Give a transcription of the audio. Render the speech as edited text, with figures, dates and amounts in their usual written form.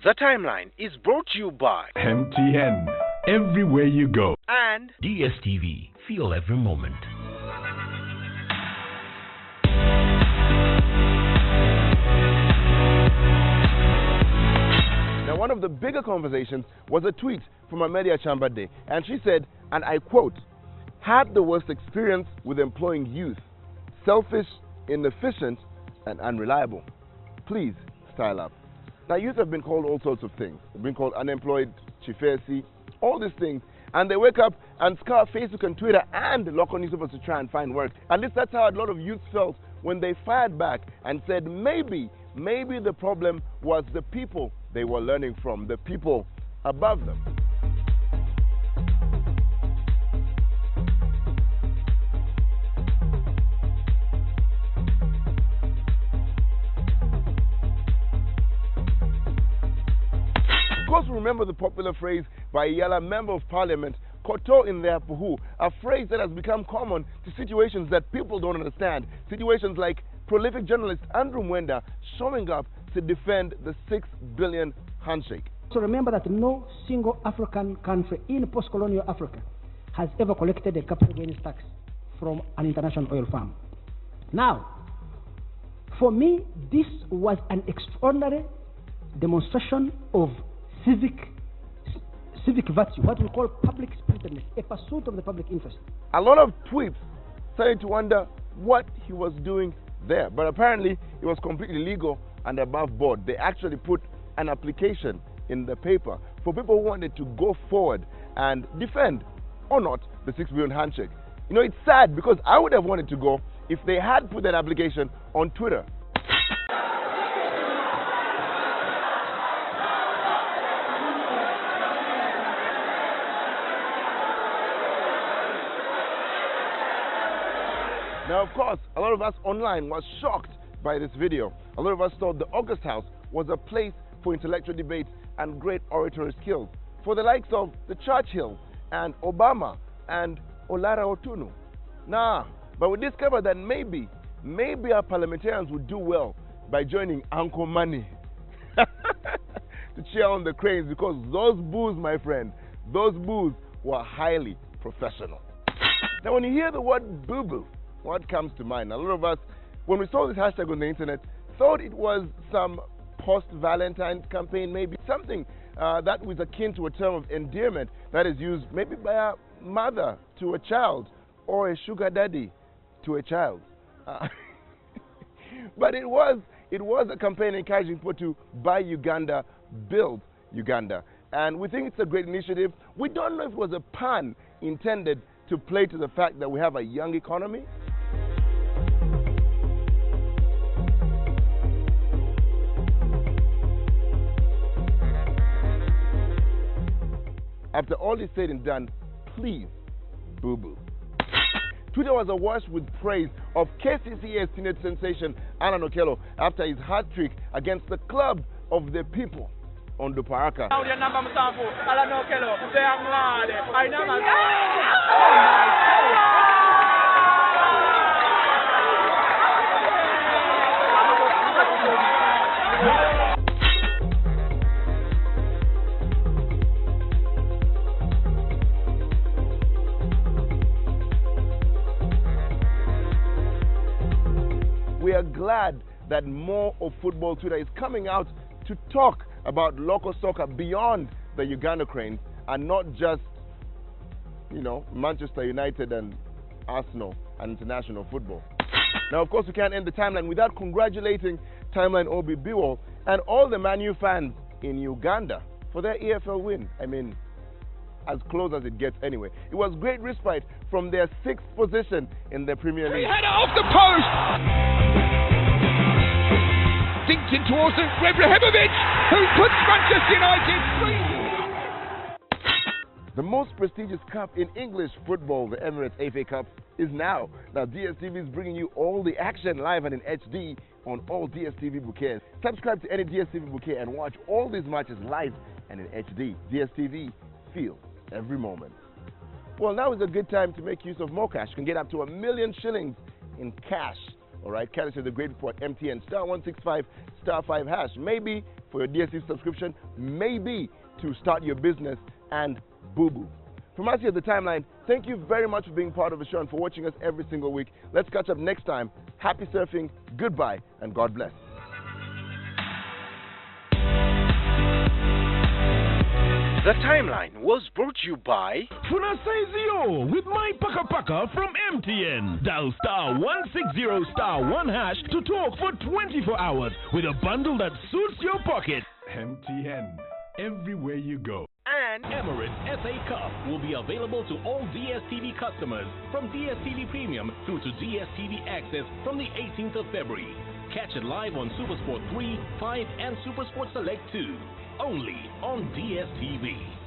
The Timeline is brought to you by MTN. Everywhere you go. And DSTV. Feel every moment. Now, one of the bigger conversations was a tweet from Amelia Kyambadde, and she said, and I quote, "Had the worst experience with employing youth, selfish, inefficient, and unreliable. Please style up." Now, youth have been called all sorts of things. They've been called unemployed, chifesi, all these things, and they wake up and scour Facebook and Twitter and local newspapers to try and find work. At least that's how a lot of youth felt when they fired back and said maybe the problem was the people they were learning from, the people above them. Of course, remember the popular phrase by Yala Member of Parliament, Koto in their puhu, a phrase that has become common to situations that people don't understand. Situations like prolific journalist Andrew Mwenda showing up to defend the $6 billion handshake. So remember that no single African country in post-colonial Africa has ever collected a capital gains tax from an international oil firm. Now, for me, this was an extraordinary demonstration of civic virtue, what we call public spiritedness, a pursuit of the public interest. A lot of tweets started to wonder what he was doing there, but apparently it was completely legal and above board. They actually put an application in the paper for people who wanted to go forward and defend or not the $6 billion handshake. You know, it's sad because I would have wanted to go if they had put that application on Twitter. Now, of course, a lot of us online were shocked by this video. A lot of us thought the August House was a place for intellectual debate and great oratory skills for the likes of the Churchill and Obama and Olara Otunu. Nah, but we discovered that maybe our parliamentarians would do well by joining Uncle Money to cheer on the cranes, because those boos, my friend, those boos were highly professional. Now, when you hear the word boo-boo, what comes to mind? A lot of us, when we saw this hashtag on the internet, thought it was some post-Valentine's campaign, maybe something that was akin to a term of endearment that is used maybe by a mother to a child or a sugar daddy to a child. But it was a campaign encouraging people to buy Uganda, build Uganda. And we think it's a great initiative. We don't know if it was a pun intended to play to the fact that we have a young economy. After all is said and done, please, boo-boo. Twitter was awash with praise of KCCA's teenage sensation Alan Okello after his hat-trick against the club of the people on Duparaka. We are glad that more of football Twitter is coming out to talk about local soccer beyond the Uganda Cranes and not just, you know, Manchester United and Arsenal and international football. Now, of course, we can't end the timeline without congratulating Timeline Obi Biwol and all the Man U fans in Uganda for their EFL win. I mean, as close as it gets anyway. It was great respite from their 6th position in the Premier League. Header off the post! Dinked in towards Ibrahimovic, who puts Manchester United free. The most prestigious cup in English football, the Emirates FA Cup, is now. Now, DSTV is bringing you all the action live and in HD on all DSTV bouquets. Subscribe to any DSTV bouquet and watch all these matches live and in HD. DSTV, feel every moment. Well, now is a good time to make use of more cash. You can get up to $1 million shillings in cash. All right, courtesy of the great report MTN *165 *5#. Maybe for your DSTV subscription may be to start your business and boo-boo. From us here at The Timeline, thank you very much for being part of the show and for watching us every single week. Let's catch up next time. Happy surfing, goodbye, and God bless. The Timeline was brought to you by Funasezio with my Paka Paka from MTN. Dial *160 *1# to talk for 24 hours with a bundle that suits your pocket. MTN, everywhere you go. and Emirates FA Cup will be available to all DSTV customers from DSTV Premium through to DSTV Access from the 18th of February. Catch it live on SuperSport 3, 5 and SuperSport Select 2. Only on DSTV.